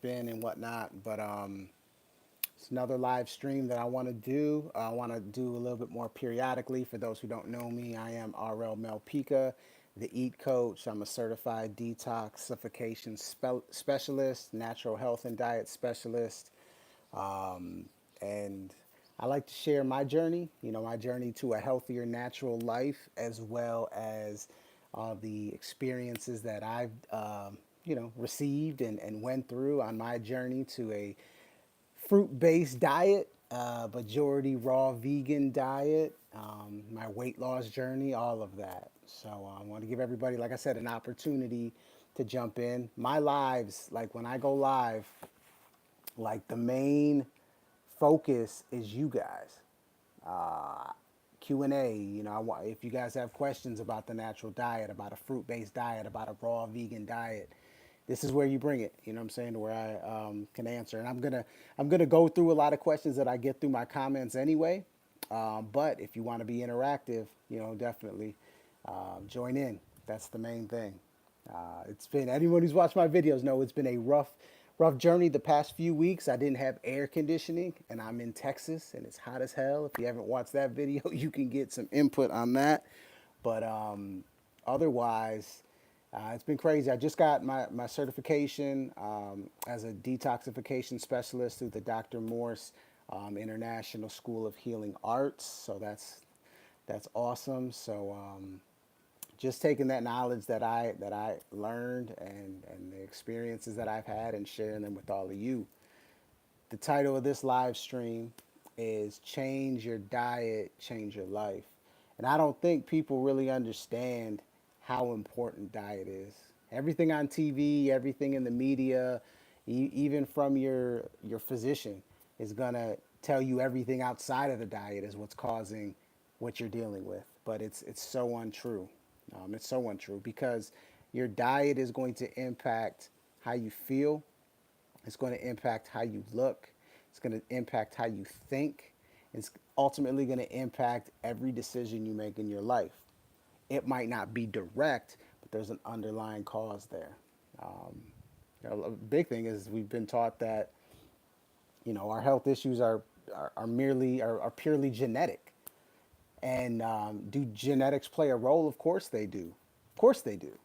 been and whatnot. But it's another live stream that I want to do. I want to do a little bit more periodically. For those who don't know me, I am RL Melpica, the Eat Coach. I'm a certified detoxification specialist, natural health and diet specialist. And I like to share my journey, my journey to a healthier, natural life, as well as the experiences that I've, received and went through on my journey to a fruit-based diet, majority raw vegan diet, my weight loss journey, all of that. So I want to give everybody, like I said, an opportunity to jump in. My lives, like when I go live, like the main focus is you guys. Q&A, if you guys have questions about the natural diet, about a fruit-based diet, about a raw vegan diet, this is where you bring it. You know what I'm saying? To where I can answer, and I'm gonna go through a lot of questions that I get through my comments anyway. But if you want to be interactive, definitely join in. That's the main thing. It's been anyone who's watched my videos know it's been a rough journey the past few weeks. I didn't have air conditioning, and I'm in Texas, and it's hot as hell. If you haven't watched that video, you can get some input on that. But otherwise, it's been crazy. I just got my certification as a detoxification specialist through the Dr. Morse International School of Healing Arts. So that's awesome. So just taking that knowledge that I learned and the experiences that I've had and sharing them with all of you. The title of this live stream is Change Your Diet, Change Your Life. And I don't think people really understand how important diet is. Everything on TV, everything in the media, even from your physician is going to tell you everything outside of the diet is what's causing what you're dealing with. But it's so untrue. It's so untrue because your diet is going to impact how you feel, it's going to impact how you look. It's going to impact how you think. It's ultimately going to impact every decision you make in your life. It might not be direct, but there's an underlying cause there. Um, a big thing is we've been taught that our health issues are purely genetic. And do genetics play a role? Of course they do. Of course they do.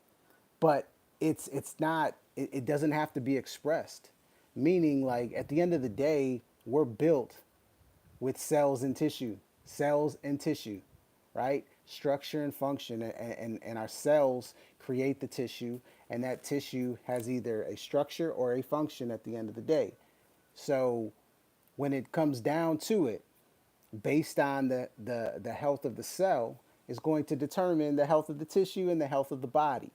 But it's not. It doesn't have to be expressed. Meaning, like at the end of the day, we're built with cells and tissue, right? Structure and function, and our cells create the tissue, and that tissue has either a structure or a function at the end of the day. So when it comes down to it, based on the health of the cell, is going to determine the health of the tissue and the health of the body.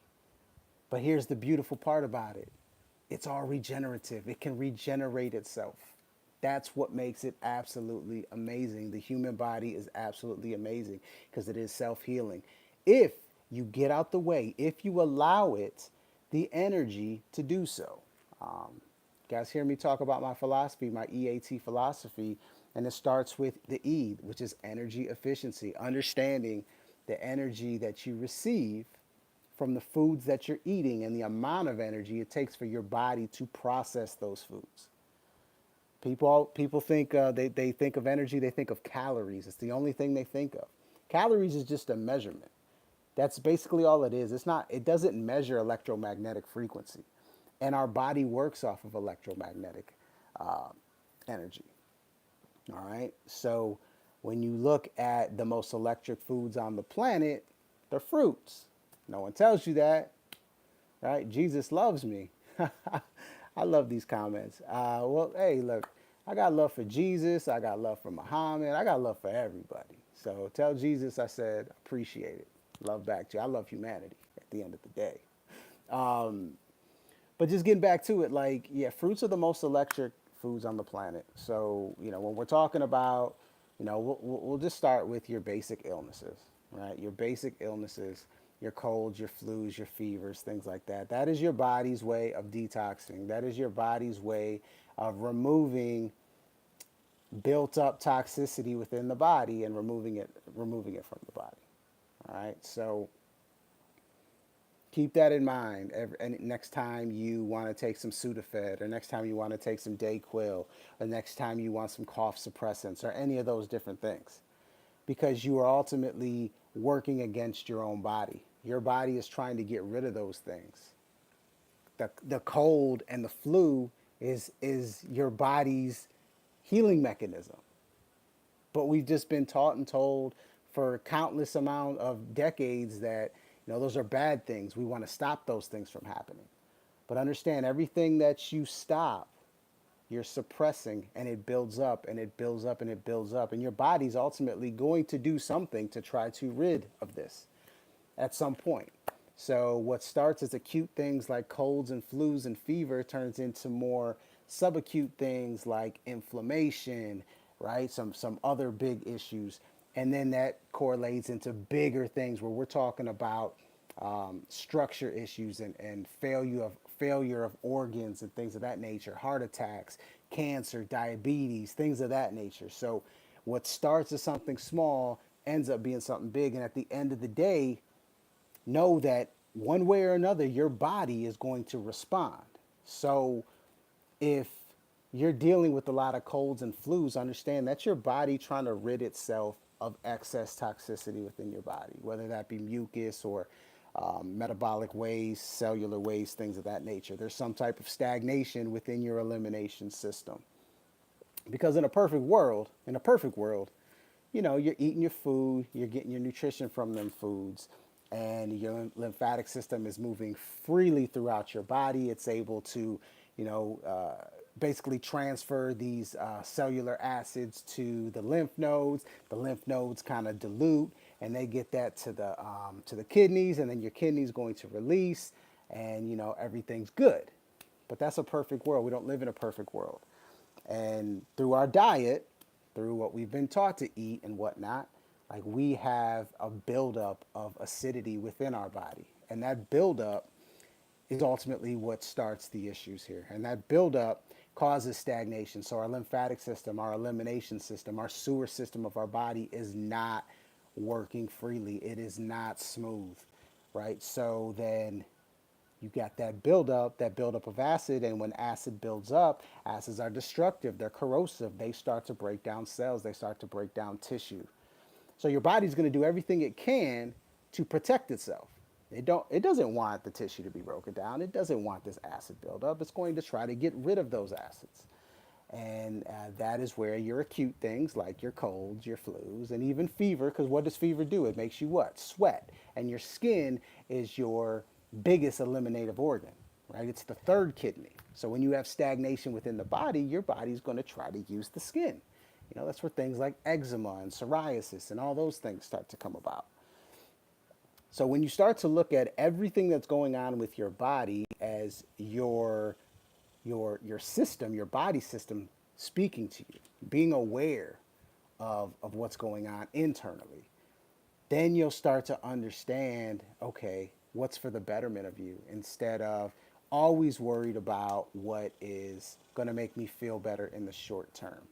But here's the beautiful part about it, it's all regenerative, it can regenerate itself. That's what makes it absolutely amazing. The human body is absolutely amazing because it is self healing. If you get out the way, if you allow it the energy to do so. You guys hear me talk about my philosophy, my EAT philosophy, and it starts with the E, which is energy efficiency, understanding the energy that you receive from the foods that you're eating and the amount of energy it takes for your body to process those foods. People think they think of energy, they think of calories. It's the only thing they think of. Calories is just a measurement. That's basically all it is. It's not. It doesn't measure electromagnetic frequency, and our body works off of electromagnetic uh, energy. All right. So when you look at the most electric foods on the planet, they're fruits. No one tells you that, right? Jesus loves me. I love these comments. Well, hey, look, I got love for Jesus. I got love for Muhammad. I got love for everybody. So tell Jesus I said appreciate it. Love back to you. I love humanity at the end of the day. But just getting back to it, like, yeah, fruits are the most electric foods on the planet. So, when we're talking about, we'll just start with your basic illnesses, right? Your basic illnesses, your colds, your flus, your fevers, things like that. That is your body's way of detoxing. That is your body's way of removing built up toxicity within the body and removing it from the body. All right. So Keep that in mind. And next time you want to take some Sudafed, or next time you want to take some Dayquil, or next time you want some cough suppressants, or any of those different things, because you are ultimately working against your own body. Your body is trying to get rid of those things. The cold and the flu is your body's healing mechanism. But we've just been taught and told for countless amount of decades that those are bad things. We want to stop those things from happening. But understand, everything that you stop, you're suppressing, and it builds up and it builds up and it builds up, and your body's ultimately going to do something to try to rid of this at some point. So what starts as acute things like colds and flus and fever turns into more subacute things like inflammation, right? Some other big issues. And then that correlates into bigger things where we're talking about structure issues and failure of organs and things of that nature, heart attacks, cancer, diabetes, things of that nature. So what starts as something small ends up being something big. And at the end of the day, know that one way or another, your body is going to respond. So if you're dealing with a lot of colds and flus, understand that's your body trying to rid itself of excess toxicity within your body, whether that be mucus or metabolic waste, cellular waste, things of that nature. There's some type of stagnation within your elimination system. Because in a perfect world, you're eating your food, you're getting your nutrition from them foods, and your lymphatic system is moving freely throughout your body. It's able to, basically transfer these cellular acids to the lymph nodes. The lymph nodes kind of dilute, and they get that to the kidneys, and then your kidneys going to release, and everything's good. But that's a perfect world. We don't live in a perfect world. And through our diet, through what we've been taught to eat and whatnot, like we have a buildup of acidity within our body. And that buildup is ultimately what starts the issues here. And that buildup causes stagnation. So our lymphatic system, our elimination system, our sewer system of our body is not working freely. It is not smooth, right? So then you got that buildup of acid, and when acid builds up, acids are destructive, they're corrosive, they start to break down cells, they start to break down tissue. So your body's going to do everything it can to protect itself. It doesn't want the tissue to be broken down. It doesn't want this acid buildup. It's going to try to get rid of those acids. And that is where your acute things like your colds, your flus, and even fever, because what does fever do? It makes you what? Sweat. And your skin is your biggest eliminative organ, right? It's the third kidney. So when you have stagnation within the body, your body's going to try to use the skin. That's where things like eczema and psoriasis and all those things start to come about. So when you start to look at everything that's going on with your body as your system, your body system speaking to you, being aware of what's going on internally, then you'll start to understand, okay, what's for the betterment of you, instead of always worried about what is going to make me feel better in the short term.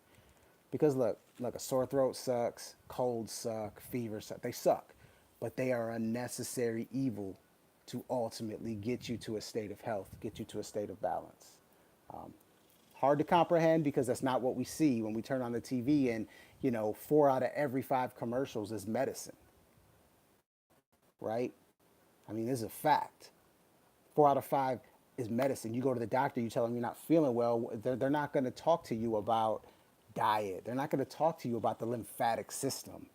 Because look, a sore throat sucks, colds suck, fever suck. They suck, but they are a necessary evil to ultimately get you to a state of health, get you to a state of balance. Hard to comprehend because that's not what we see when we turn on the TV and, 4 out of every 5 commercials is medicine, right? I mean, this is a fact. 4 out of 5 is medicine. You go to the doctor, you tell them you're not feeling well, they're not going to talk to you about diet. They're not going to talk to you about the lymphatic system.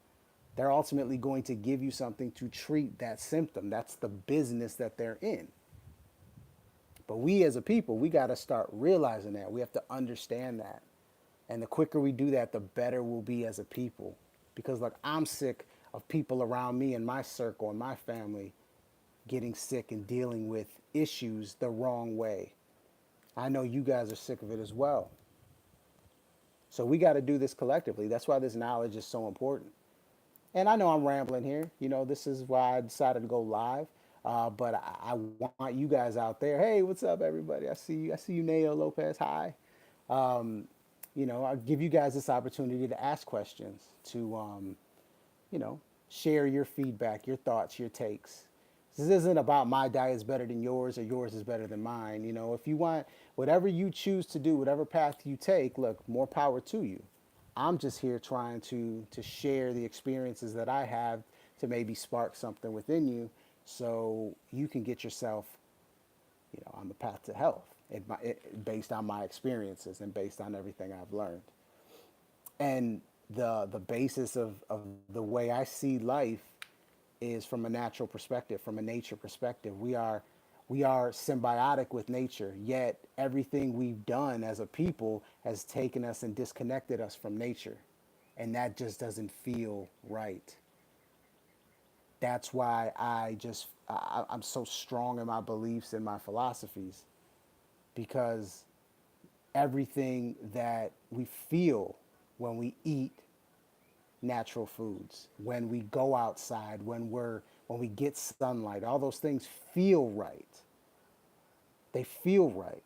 They're ultimately going to give you something to treat that symptom. That's the business that they're in. But we as a people, we got to start realizing that. We have to understand that. And the quicker we do that, the better we'll be as a people. Because look, I'm sick of people around me in my circle and my family getting sick and dealing with issues the wrong way. I know you guys are sick of it as well. So we got to do this collectively. That's why this knowledge is so important. And I know I'm rambling here. This is why I decided to go live. But I want you guys out there. Hey, what's up, everybody? I see you. I see you, Nayo Lopez. Hi. I'll give you guys this opportunity to ask questions, to, share your feedback, your thoughts, your takes. This isn't about my diet is better than yours or yours is better than mine. You know, if you want whatever you choose to do, whatever path you take, look, more power to you. I'm just here trying to share the experiences that I have to maybe spark something within you so you can get yourself, on the path to health based on my experiences and based on everything I've learned. And the basis of the way I see life is from a natural perspective, from a nature perspective. We are symbiotic with nature, yet everything we've done as a people has taken us and disconnected us from nature. And that just doesn't feel right. That's why I'm so strong in my beliefs and my philosophies, because everything that we feel when we eat natural foods, when we go outside, when we get sunlight, all those things feel right. They feel right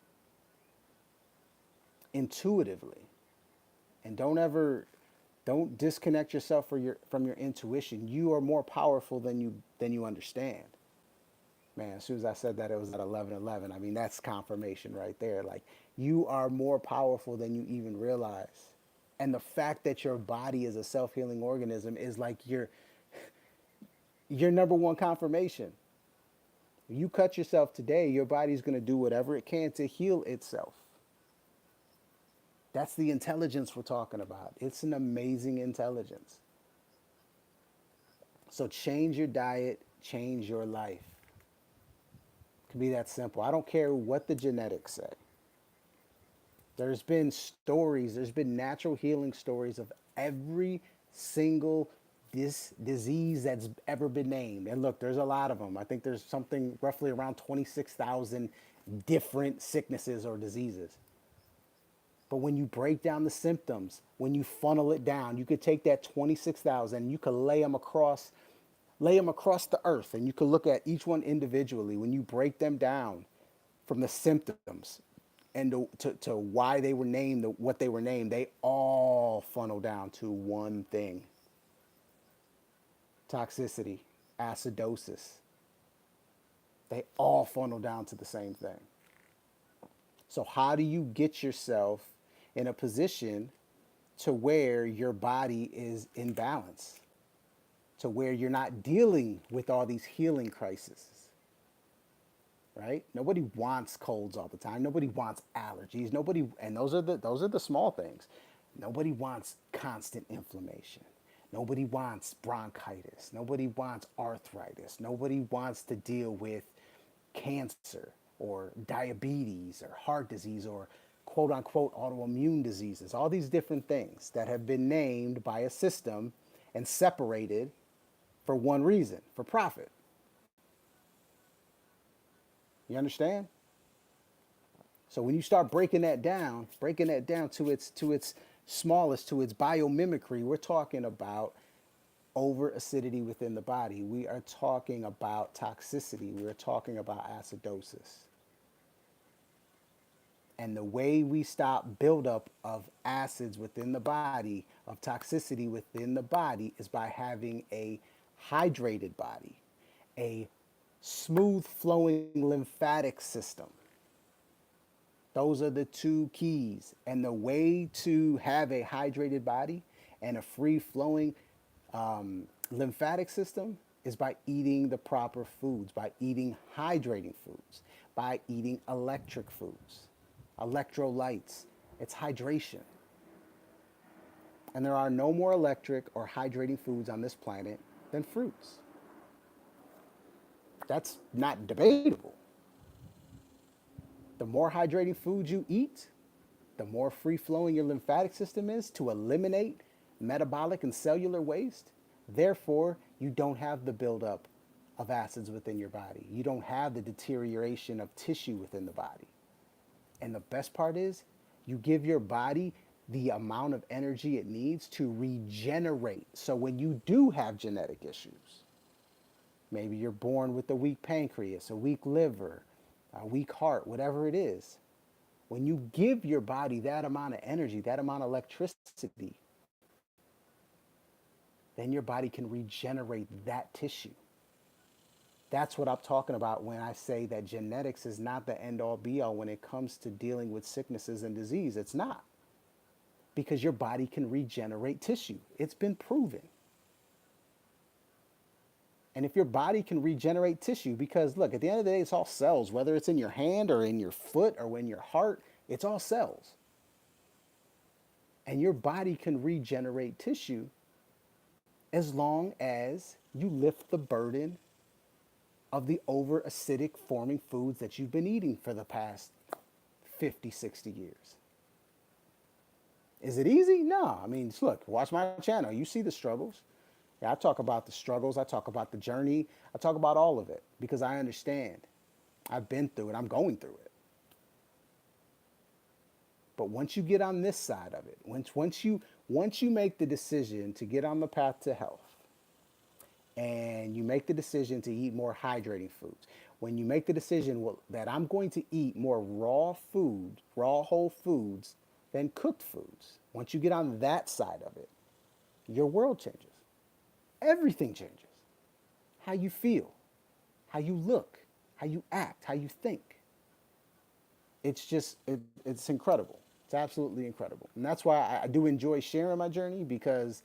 intuitively. And don't disconnect yourself from your intuition. You are more powerful than you understand. Man, as soon as I said that, it was at 11:11. I mean, that's confirmation right there. Like, you are more powerful than you even realize. And the fact that your body is a self-healing organism is like your number one confirmation. You cut yourself today, your body's going to do whatever it can to heal itself. That's the intelligence we're talking about. It's an amazing intelligence. So change your diet, change your life. It can be that simple. I don't care what the genetics say. There's been stories, there's been natural healing stories of every single disease that's ever been named. And look, there's a lot of them. I think there's something roughly around 26,000 different sicknesses or diseases. But when you break down the symptoms, when you funnel it down, you could take that 26,000 and you could lay them across the earth, and you could look at each one individually. When you break them down from the symptoms and to why they were named, what they were named, they all funnel down to one thing: toxicity, acidosis. They all funnel down to the same thing. So how do you get yourself in a position to where your body is in balance, to where you're not dealing with all these healing crises, right? Nobody wants colds all the time. Nobody wants allergies. Nobody, and those are the small things. Nobody wants constant inflammation. Nobody wants bronchitis. Nobody wants arthritis. Nobody wants to deal with cancer or diabetes or heart disease or quote unquote autoimmune diseases. All these different things that have been named by a system and separated for one reason: for profit. You understand? So when you start breaking that down to its smallest, to its biomimicry, we're talking about over acidity within the body. We are talking about toxicity. We are talking about acidosis. And the way we stop buildup of acids within the body, of toxicity within the body, is by having a hydrated body, a smooth flowing lymphatic system. Those are the two keys. And the way to have a hydrated body and a free flowing lymphatic system is by eating the proper foods, by eating hydrating foods, by eating electric foods, electrolytes. It's hydration. And there are no more electric or hydrating foods on this planet than fruits. That's not debatable. The more hydrating foods you eat, the more free flowing your lymphatic system is to eliminate metabolic and cellular waste. Therefore, you don't have the buildup of acids within your body. You don't have the deterioration of tissue within the body. And the best part is, you give your body the amount of energy it needs to regenerate. So when you do have genetic issues, maybe you're born with a weak pancreas, a weak liver, a weak heart, whatever it is, when you give your body that amount of energy, that amount of electricity, then your body can regenerate that tissue. That's what I'm talking about when I say that genetics is not the end all be all when it comes to dealing with sicknesses and disease. It's not, because your body can regenerate tissue. It's been proven. And if your body can regenerate tissue, because look, at the end of the day, it's all cells, whether it's in your hand or in your foot or in your heart, it's all cells. And your body can regenerate tissue as long as you lift the burden of the over acidic forming foods that you've been eating for the past 50, 60 years. Is it easy? No. I mean, look, watch my channel. You see the struggles. Yeah, I talk about the struggles. I talk about the journey. I talk about all of it because I understand. I've been through it. I'm going through it. But once you get on this side of it, once you make the decision to get on the path to health, and you make the decision to eat more hydrating foods, when you make the decision that I'm going to eat more raw food, raw whole foods than cooked foods, once you get on that side of it, your world changes. Everything changes. How you feel, how you look, how you act, how you think. It's just, it's incredible. It's absolutely incredible. And that's why I do enjoy sharing my journey, because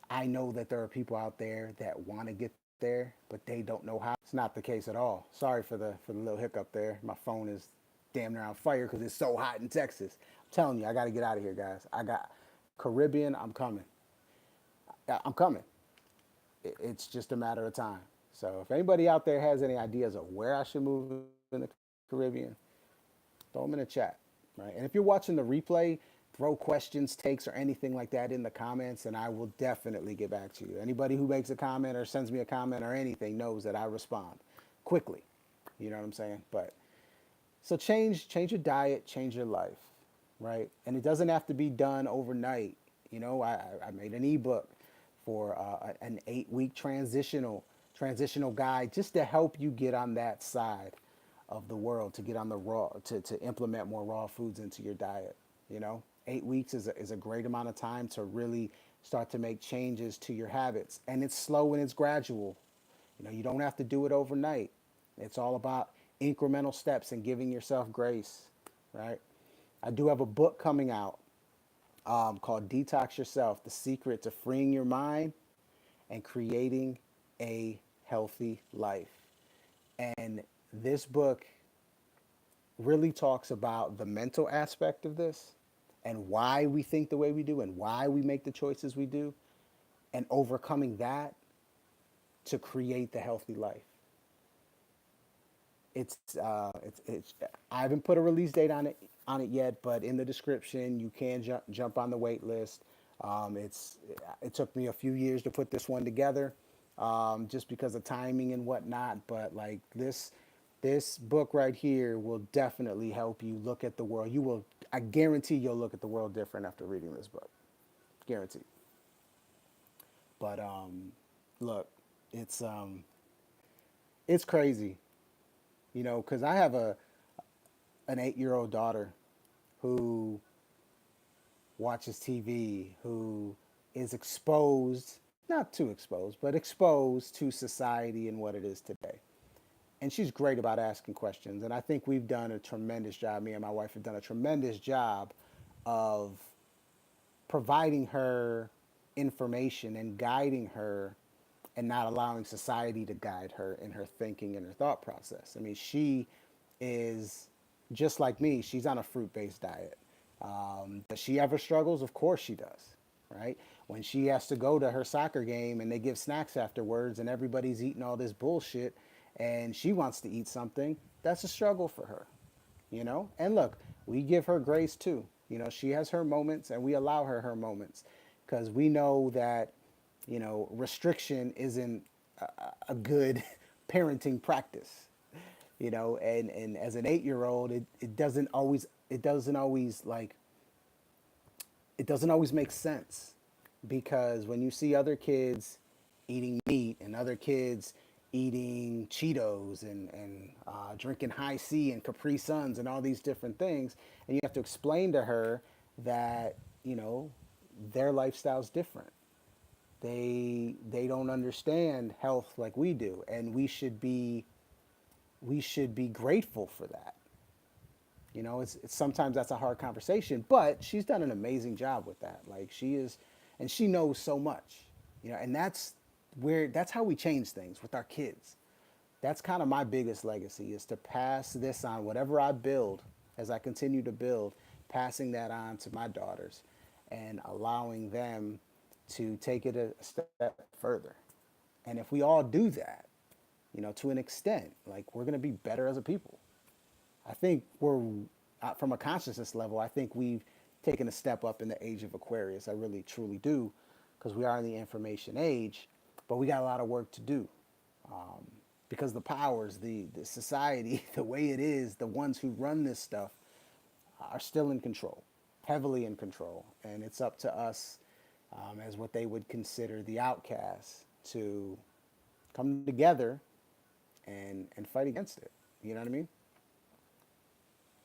I know that there are people out there that want to get there, but they don't know how. It's not the case at all. Sorry for the little hiccup there. My phone is damn near on fire because it's so hot in Texas. I'm telling you, I got to get out of here, guys. I got Caribbean. I'm coming. I'm coming. It's just a matter of time. So if anybody out there has any ideas of where I should move in the Caribbean, throw them in the chat, right? And if you're watching the replay, throw questions, takes, or anything like that in the comments, and I will definitely get back to you. Anybody who makes a comment or sends me a comment or anything knows that I respond quickly. You know what I'm saying? But so change your diet, change your life, right? And it doesn't have to be done overnight. You know, I made an ebook for an 8-week transitional guide just to help you get on that side of the world, to get on the raw, to implement more raw foods into your diet. You know, 8 weeks is a great amount of time to really start to make changes to your habits. And it's slow and it's gradual. You know, you don't have to do it overnight. It's all about incremental steps and giving yourself grace, right? I do have a book coming out called Detox Yourself, The Secret to Freeing Your Mind and Creating a Healthy Life. And this book really talks about the mental aspect of this and why we think the way we do and why we make the choices we do, and overcoming that to create the healthy life. It's I haven't put a release date on it yet, but in the description you can jump on the wait list. It took me a few years to put this one together, just because of timing and whatnot. But like this book right here will definitely help you look at the world. I guarantee you'll look at the world different after reading this book. Guaranteed. But look, it's crazy, you know, because I have an 8-year-old daughter who watches TV, who is exposed, not too exposed, but exposed to society and what it is today. And she's great about asking questions. And I think we've done a tremendous job. Me and my wife have done a tremendous job of providing her information and guiding her, and not allowing society to guide her in her thinking and her thought process. I mean, she is just like me. She's on a fruit-based diet. Does she ever struggles? Of course she does, right? When she has to go to her soccer game and they give snacks afterwards and everybody's eating all this bullshit and she wants to eat something, that's a struggle for her, you know? And look, we give her grace too. You know, she has her moments and we allow her moments, because we know that, you know, restriction isn't a good parenting practice, you know, and as an 8-year-old, it doesn't always make sense, because when you see other kids eating meat and other kids eating Cheetos and drinking High C and Capri Suns and all these different things, and you have to explain to her that, you know, their lifestyle's different. They don't understand health like we do, and we should be grateful for that. It's sometimes that's a hard conversation, but she's done an amazing job with that. Like she is, and she knows so much. And that's how we change things with our kids. That's kind of my biggest legacy is to pass this on. Whatever I build, as I continue to build, passing that on to my daughters, and allowing them to take it a step further. And if we all do that, to an extent, like we're going to be better as a people. I think we're from a consciousness level. I think we've taken a step up in the age of Aquarius. I really truly do, because we are in the information age, but we got a lot of work to do. Because the powers, the society, the way it is, the ones who run this stuff are still in control, heavily in control, and it's up to us, as what they would consider the outcasts, to come together and fight against it. You know what I mean?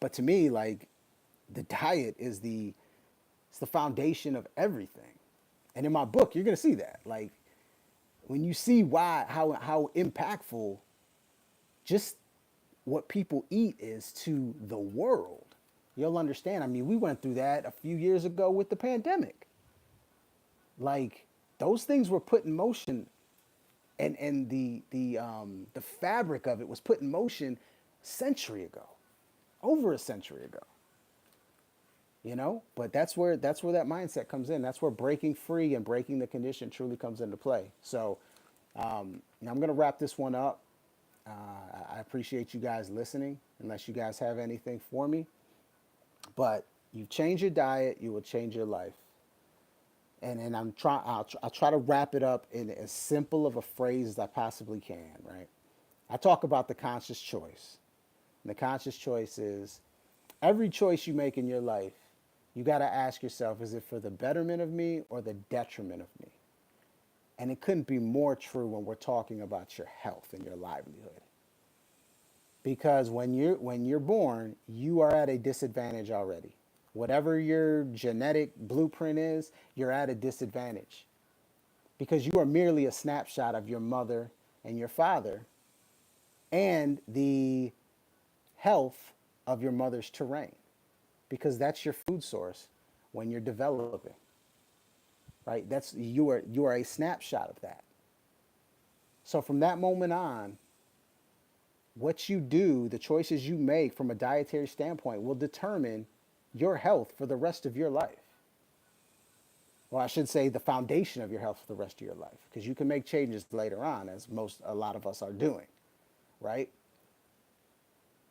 But to me, like, the diet is it's the foundation of everything. And in my book, you're gonna see that. Like, when you see how impactful just what people eat is to the world, you'll understand. I mean, we went through that a few years ago with the pandemic. Like, those things were put in motion, and the fabric of it was put in motion a century ago, over a century ago. But that's where that mindset comes in. That's where breaking free and breaking the condition truly comes into play. So now I'm going to wrap this one up. I appreciate you guys listening, unless you guys have anything for me. But you change your diet, you will change your life. And I'll try to wrap it up in as simple of a phrase as I possibly can, right? I talk about the conscious choice. And the conscious choice is every choice you make in your life, you got to ask yourself, is it for the betterment of me or the detriment of me? And it couldn't be more true when we're talking about your health and your livelihood. Because when you're born, you are at a disadvantage already. Whatever your genetic blueprint is, you're at a disadvantage. Because you are merely a snapshot of your mother and your father and the health of your mother's terrain. Because that's your food source when you're developing. Right? You are a snapshot of that. So from that moment on, what you do, the choices you make from a dietary standpoint will determine your health for the rest of your life. Well, I should say the foundation of your health for the rest of your life, because you can make changes later on, as a lot of us are doing, right?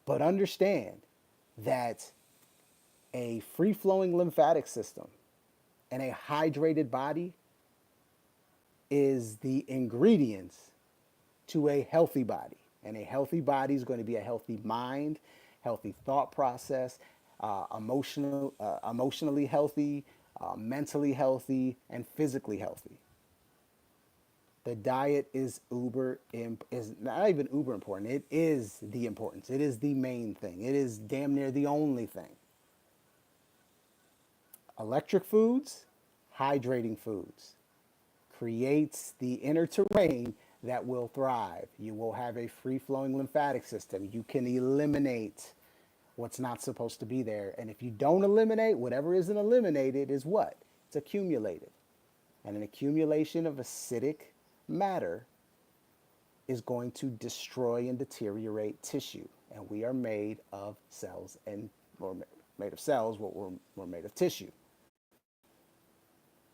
But understand that a free-flowing lymphatic system and a hydrated body is the ingredients to a healthy body. And a healthy body is going to be a healthy mind, healthy thought process, emotionally healthy, mentally healthy, and physically healthy. The diet is is not even uber important. It is the importance. It is the main thing. It is damn near the only thing. Electric foods, hydrating foods, creates the inner terrain that will thrive. You will have a free-flowing lymphatic system. You can eliminate what's not supposed to be there. And if you don't eliminate, whatever isn't eliminated is what? It's accumulated. And an accumulation of acidic matter is going to destroy and deteriorate tissue. And we are made of cells, and we're made of cells, what we're made of tissue.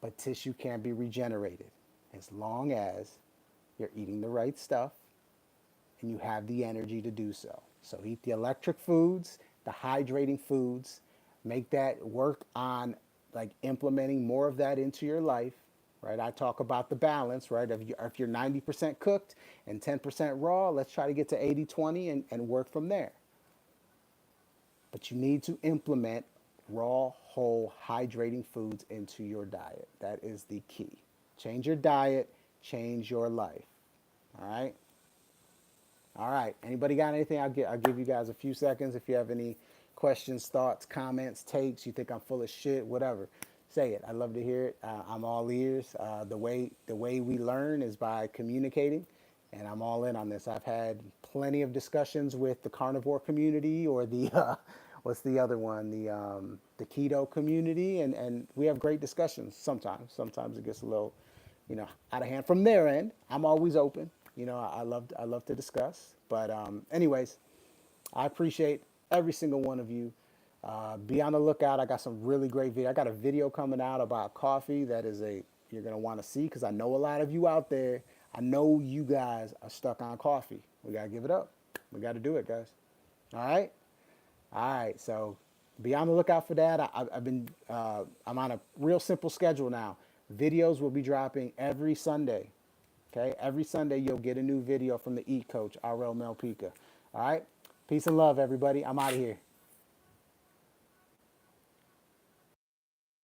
But tissue can be regenerated as long as you're eating the right stuff and you have the energy to do so. So eat the electric foods, the hydrating foods, make that work on like implementing more of that into your life, right? I talk about the balance, right? If you're 90% cooked and 10% raw, let's try to get to 80-20 and work from there. But you need to implement raw, whole, hydrating foods into your diet. That is the key. Change your diet, change your life. All right? All right. Anybody got anything? I'll give you guys a few seconds if you have any questions, thoughts, comments, takes, you think I'm full of shit, whatever. say it. I love to hear it. I'm all ears. The way we learn is by communicating, and I'm all in on this. I've had plenty of discussions with the carnivore community or the what's the other one, the keto community, and we have great discussions. Sometimes it gets a little, out of hand from their end. I'm always open. I love to discuss. But anyways, I appreciate every single one of you. Be on the lookout. I got some really great video. I got a video coming out about coffee that is you're gonna want to see, because I know a lot of you out there. I know you guys are stuck on coffee. We gotta give it up. We gotta do it, guys. All right. All right. So be on the lookout for that. I'm on a real simple schedule now. Videos will be dropping every Sunday. Okay. Every Sunday you'll get a new video from the Eat Coach, RL Melpica. All right. Peace and love, everybody. I'm out of here.